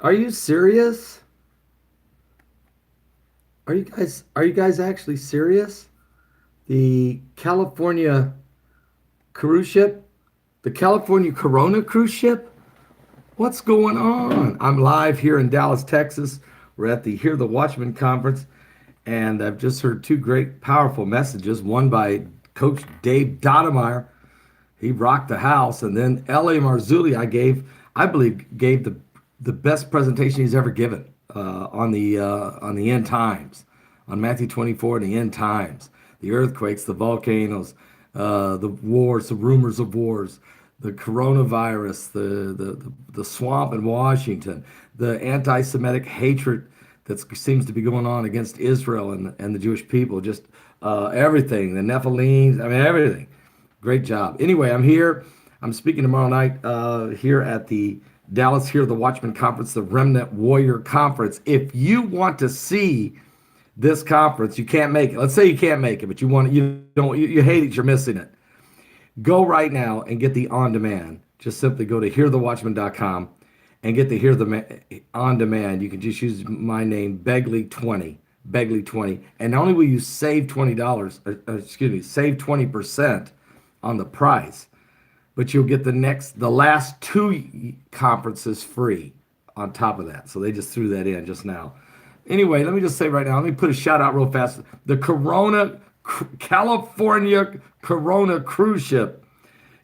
Are you serious? Are you guys actually serious? The California cruise ship, the California Corona cruise ship. What's going on? I'm live here in Dallas, Texas. We're at the Hear the Watchman conference, and I've just heard two great, powerful messages. One by Coach Dave Dodemeyer. He rocked the house, and then L.A. Marzulli, I believe, gave the best presentation he's ever given on the end times, on Matthew 24 and the end times, the earthquakes, the volcanoes, the wars, the rumors of wars, the coronavirus, the swamp in Washington, the anti-Semitic hatred that seems to be going on against Israel and the Jewish people, just everything, the Nephilims, I mean, everything. Great job. Anyway, I'm here. I'm speaking tomorrow night here at the Dallas Here the Watchman Conference, the Remnant Warrior Conference. If you want to see this conference, you can't make it. Let's say you can't make it, but you hate it, you're missing it. Go right now and get the on demand. Just simply go to hearthewatchman.com and get the on demand. You can just use my name, Begley 20, Begley 20, and not only will you save $20, save 20% on the price, but you'll get the last two conferences free on top of that. So they just threw that in just now. Anyway, let me just say right now, let me put a shout out real fast. The California Corona cruise ship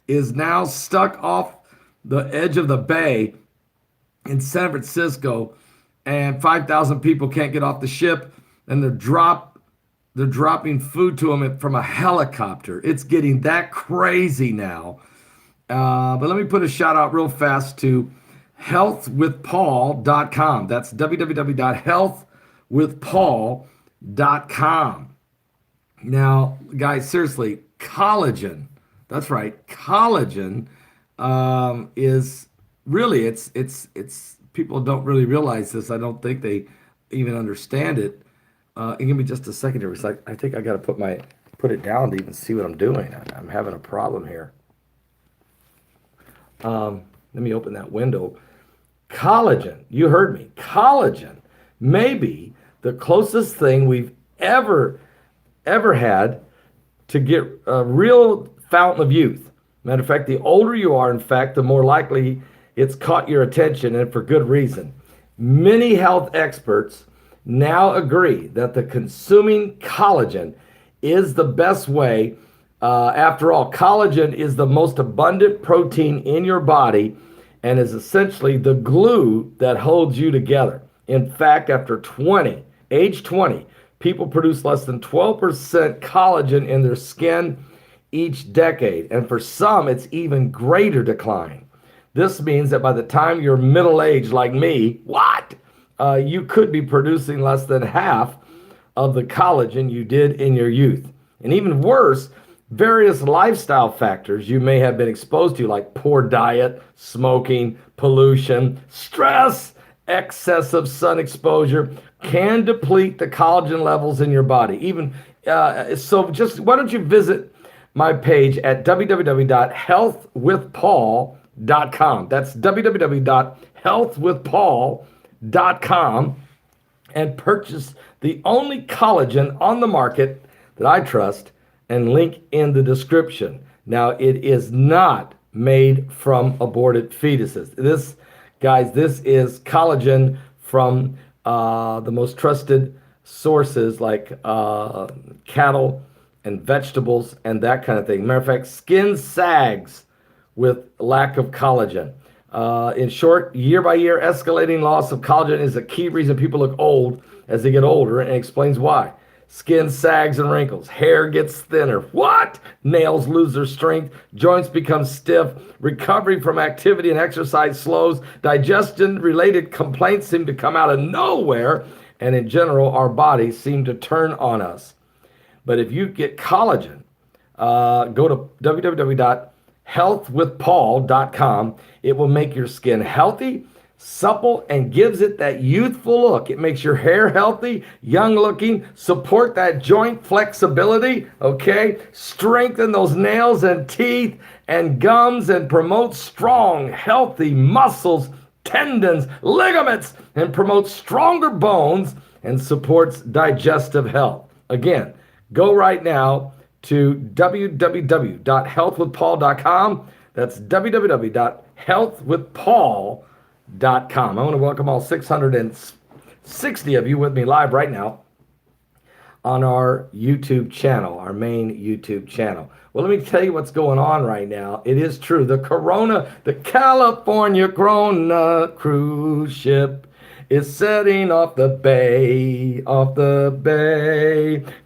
is now stuck off the edge of the bay in San Francisco, and 5,000 people can't get off the ship, and they're dropping food to them from a helicopter. It's getting that crazy now. But let me put a shout out real fast to healthwithpaul.com. That's www.healthwithpaul.com. Now, guys, seriously, collagen. That's right, collagen is really it's people don't really realize this. I don't think they even understand it. Give me just a second here. It's like I think I got to put it down to even see what I'm doing. I'm having a problem here. Let me open that window. Collagen, you heard me. Collagen may be the closest thing we've ever had to get a real fountain of youth. Matter of fact, the older you are, in fact, the more likely it's caught your attention, and for good reason. Many health experts now agree that the consuming collagen is the best way. After all, collagen is the most abundant protein in your body and is essentially the glue that holds you together. In fact, after age 20, people produce less than 12% collagen in their skin each decade. And for some, it's even greater decline. This means that by the time you're middle-aged like me, you could be producing less than half of the collagen you did in your youth. And even worse, various lifestyle factors you may have been exposed to, like poor diet, smoking, pollution, stress, excessive sun exposure, can deplete the collagen levels in your body. So just why don't you visit my page at www.healthwithpaul.com. That's www.healthwithpaul.com and purchase the only collagen on the market that I trust, and link in the description. Now, it is not made from aborted fetuses. This is collagen from the most trusted sources like cattle and vegetables and that kind of thing. Matter of fact, skin sags with lack of collagen. In short, year by year, escalating loss of collagen is a key reason people look old as they get older, and explains why. Skin sags and wrinkles. Hair gets thinner. Nails lose their strength. Joints become stiff. Recovery from activity and exercise slows. Digestion-related complaints seem to come out of nowhere. And in general, our bodies seem to turn on us. But if you get collagen, go to www.healthwithpaul.com. It will make your skin healthy, supple, and gives it that youthful look. It makes your hair healthy, young looking, support that joint flexibility, okay? Strengthen those nails and teeth and gums, and promote strong, healthy muscles, tendons, ligaments, and promotes stronger bones and supports digestive health. Again, go right now to www.healthwithpaul.com. That's www.healthwithpaul.com. I want to welcome all 660 of you with me live right now on our YouTube channel, our main YouTube channel. Well, let me tell you what's going on right now. It is true. The California Corona cruise ship is setting off the bay,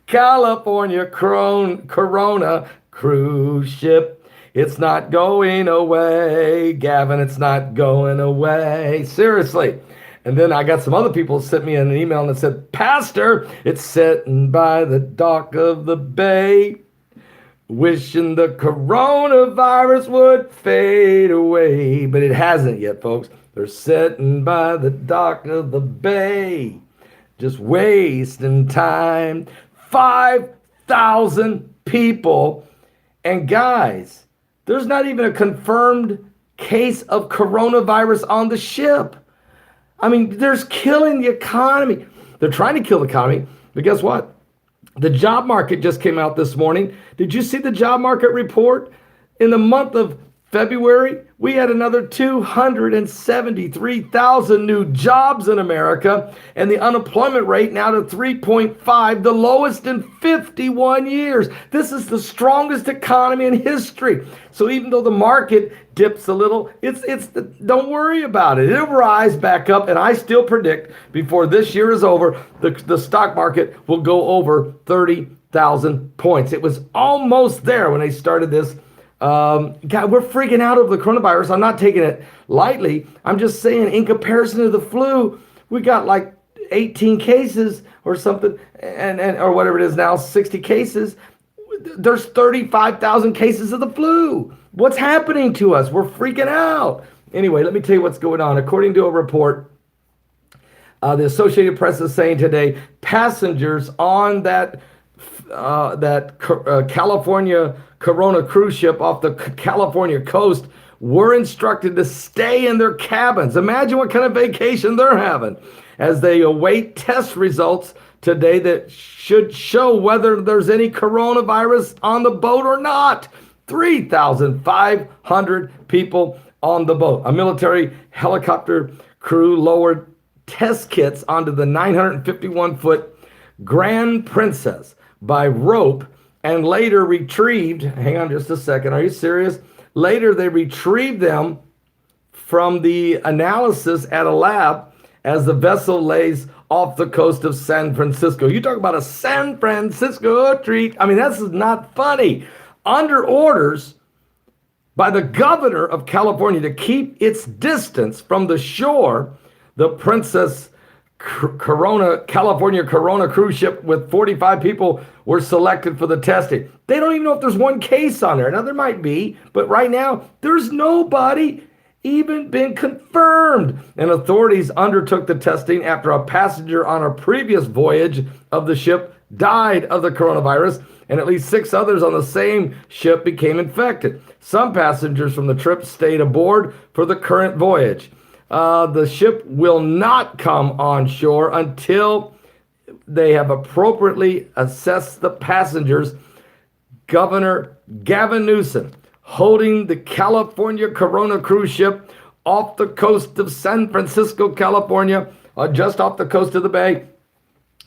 California Corona cruise ship. It's not going away, Gavin, it's not going away. Seriously. And then I got some other people sent me an email and said, Pastor, it's sitting by the dock of the bay, wishing the coronavirus would fade away. But it hasn't yet, folks. They're sitting by the dock of the bay, just wasting time. 5,000 people. And guys, there's not even a confirmed case of coronavirus on the ship. I mean, they're killing the economy. They're trying to kill the economy, but guess what? The job market just came out this morning. Did you see the job market report? In the month of February, we had another 273,000 new jobs in America, and the unemployment rate now to 3.5, the lowest in 51 years. This is the strongest economy in history. So even though the market dips a little, don't worry about it. It'll rise back up, and I still predict before this year is over, the stock market will go over 30,000 points. It was almost there when they started this. God, we're freaking out over the coronavirus. I'm not taking it lightly. I'm just saying, in comparison to the flu, we got like 18 cases or something, and or whatever it is now, 60 cases. There's 35,000 cases of the flu. What's happening to us? We're freaking out. Anyway, let me tell you what's going on. According to a report, the Associated Press is saying today, passengers on that California Corona cruise ship off the California coast were instructed to stay in their cabins. Imagine what kind of vacation they're having as they await test results today that should show whether there's any coronavirus on the boat or not. 3,500 people on the boat. A military helicopter crew lowered test kits onto the 951-foot Grand Princess by rope and later retrieved, hang on just a second, are you serious? Later they retrieved them from the analysis at a lab as the vessel lays off the coast of San Francisco. You talk about a San Francisco treat. I mean, this is not funny. Under orders by the governor of California to keep its distance from the shore, the Princess California Corona cruise ship with 45 people were selected for the testing. They don't even know if there's one case on there. Now, there might be, but right now, there's nobody even been confirmed. And authorities undertook the testing after a passenger on a previous voyage of the ship died of the coronavirus, and at least 6 others on the same ship became infected. Some passengers from the trip stayed aboard for the current voyage. The ship will not come on shore until they have appropriately assessed the passengers. Governor Gavin Newsom holding the California Corona cruise ship off the coast of San Francisco, California, just off the coast of the bay,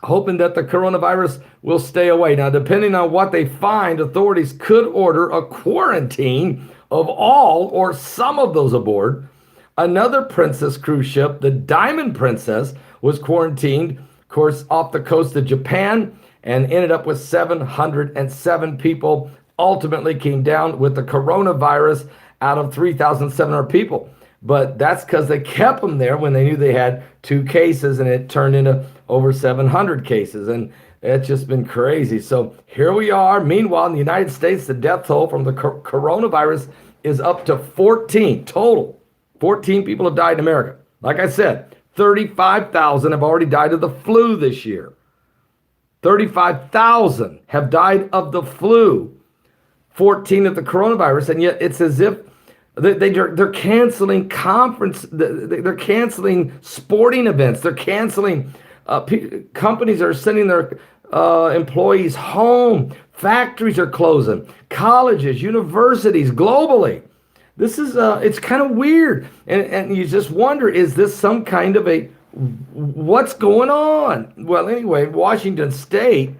hoping that the coronavirus will stay away. Now, depending on what they find, authorities could order a quarantine of all or some of those aboard. Another Princess cruise ship, the Diamond Princess, was quarantined, of course, off the coast of Japan and ended up with 707 people. Ultimately came down with the coronavirus out of 3,700 people. But that's because they kept them there when they knew they had 2 cases, and it turned into over 700 cases. And it's just been crazy. So here we are. Meanwhile, in the United States, the death toll from the coronavirus is up to 14 total. 14 people have died in America. Like I said, 35,000 have already died of the flu this year. 35,000 have died of the flu. 14 of the coronavirus. And yet it's as if They're canceling they're canceling sporting events. They're canceling. Companies are sending their employees home. Factories are closing. Colleges, universities, globally. This is it's kind of weird, and you just wonder: is this some kind of a what's going on? Well, anyway, Washington State,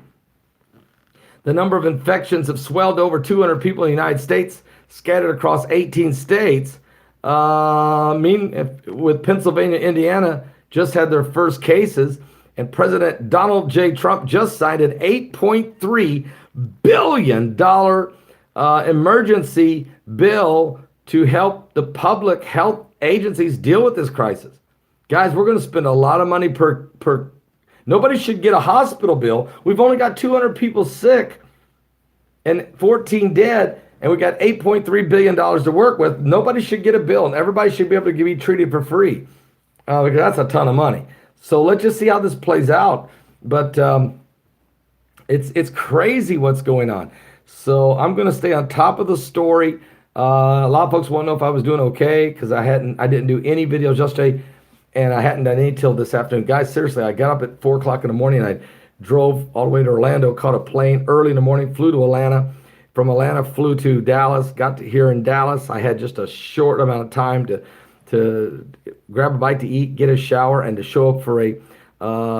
the number of infections have swelled to over 200 people in the United States, scattered across 18 states. With Pennsylvania, Indiana just had their first cases, and President Donald J. Trump just signed an $8.3 billion emergency bill to help the public health agencies deal with this crisis. Guys, we're going to spend a lot of money per. Nobody should get a hospital bill. We've only got 200 people sick and 14 dead, and we got $8.3 billion to work with. Nobody should get a bill, and everybody should be able to be treated for free because that's a ton of money. So let's just see how this plays out. But it's crazy what's going on. So I'm going to stay on top of the story. A lot of folks want to know if I was doing okay because I didn't do any videos yesterday. And I hadn't done any till this afternoon. Guys, seriously, I got up at 4 o'clock in the morning and I drove all the way to Orlando, caught a plane early in the morning, flew to Atlanta. From Atlanta, flew to Dallas, got to here in Dallas. I had just a short amount of time to grab a bite to eat, get a shower, and to show up for a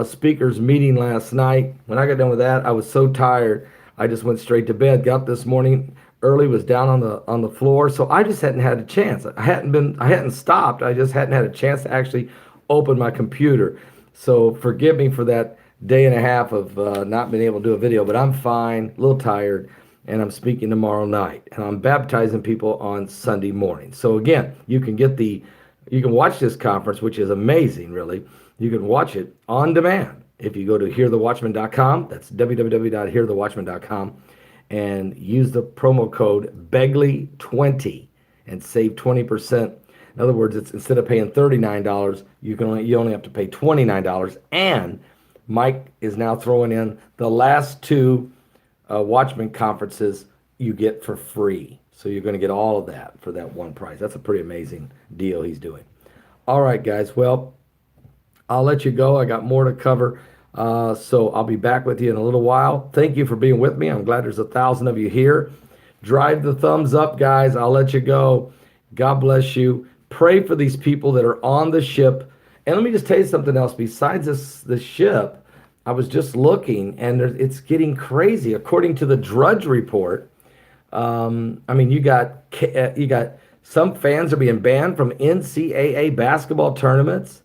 speakers meeting last night. When I got done with that, I was so tired, I just went straight to bed. Got up this morning early, was down on the floor, so I just hadn't had a chance. I hadn't stopped. I just hadn't had a chance to actually open my computer. So forgive me for that day and a half of not being able to do a video, but I'm fine, a little tired, and I'm speaking tomorrow night, and I'm baptizing people on Sunday morning. So again, you can watch this conference, which is amazing, really. You can watch it on demand if you go to hearthewatchman.com. That's www.hearthewatchman.com, and use the promo code Begley20 and save 20%. In other words, it's instead of paying $39, you only have to pay $29. And Mike is now throwing in the last two Watchman conferences you get for free. So you're going to get all of that for that one price. That's a pretty amazing deal he's doing. All right, guys. Well, I'll let you go. I got more to cover. So I'll be back with you in a little while. Thank you for being with me. I'm glad there's 1,000 of you here. Drive the thumbs up, guys. I'll let you go. God bless you. Pray for these people that are on the ship. And let me just tell you something else. Besides the ship, I was just looking, and it's getting crazy. According to the Drudge Report, you got some fans are being banned from NCAA basketball tournaments.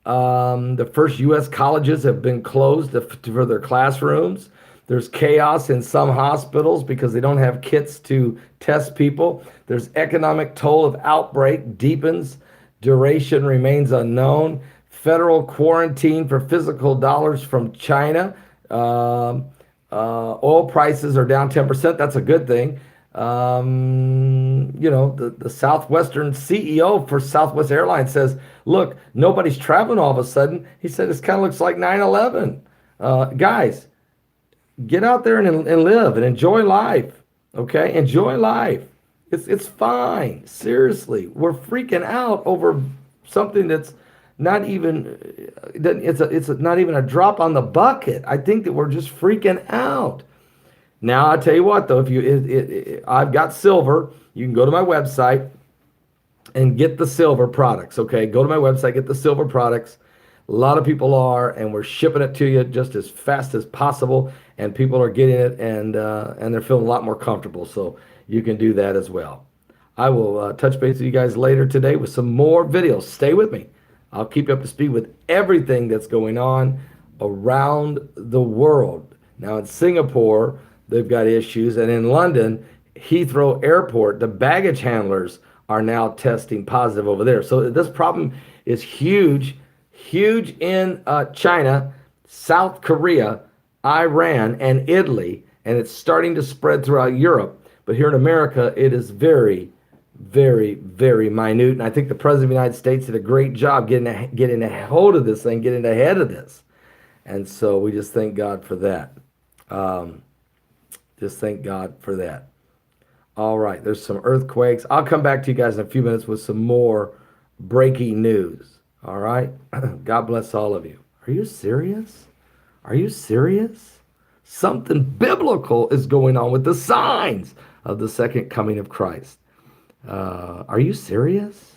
The first U.S. colleges have been closed for their classrooms. There's chaos in some hospitals because they don't have kits to test people. There's economic toll of outbreak deepens. Duration remains unknown. Federal quarantine for physical dollars from China. Oil prices are down 10%. That's a good thing. The Southwestern CEO for Southwest Airlines says, look, nobody's traveling all of a sudden. He said, this kind of looks like 9/11. Guys, get out there and live and enjoy life. Okay? Enjoy life. It's fine. Seriously. We're freaking out over something that's not even, it's not even a drop on the bucket. I think that we're just freaking out. Now, I tell you what, though, I've got silver. You can go to my website and get the silver products, okay? Go to my website, get the silver products. A lot of people are, and we're shipping it to you just as fast as possible, and people are getting it, and they're feeling a lot more comfortable, so you can do that as well. I will touch base with you guys later today with some more videos. Stay with me. I'll keep you up to speed with everything that's going on around the world. Now, in Singapore, they've got issues, and in London, Heathrow Airport, the baggage handlers are now testing positive over there. So this problem is huge in China, South Korea, Iran, and Italy, and it's starting to spread throughout Europe. But here in America, it is very, very, very minute. And I think the President of the United States did a great job getting a hold of this thing, getting ahead of this. And so we just thank God for that. Just thank God for that. All right, there's some earthquakes. I'll come back to you guys in a few minutes with some more breaking news. All right? God bless all of you. Are you serious? Are you serious? Something biblical is going on with the signs of the second coming of Christ. Are you serious?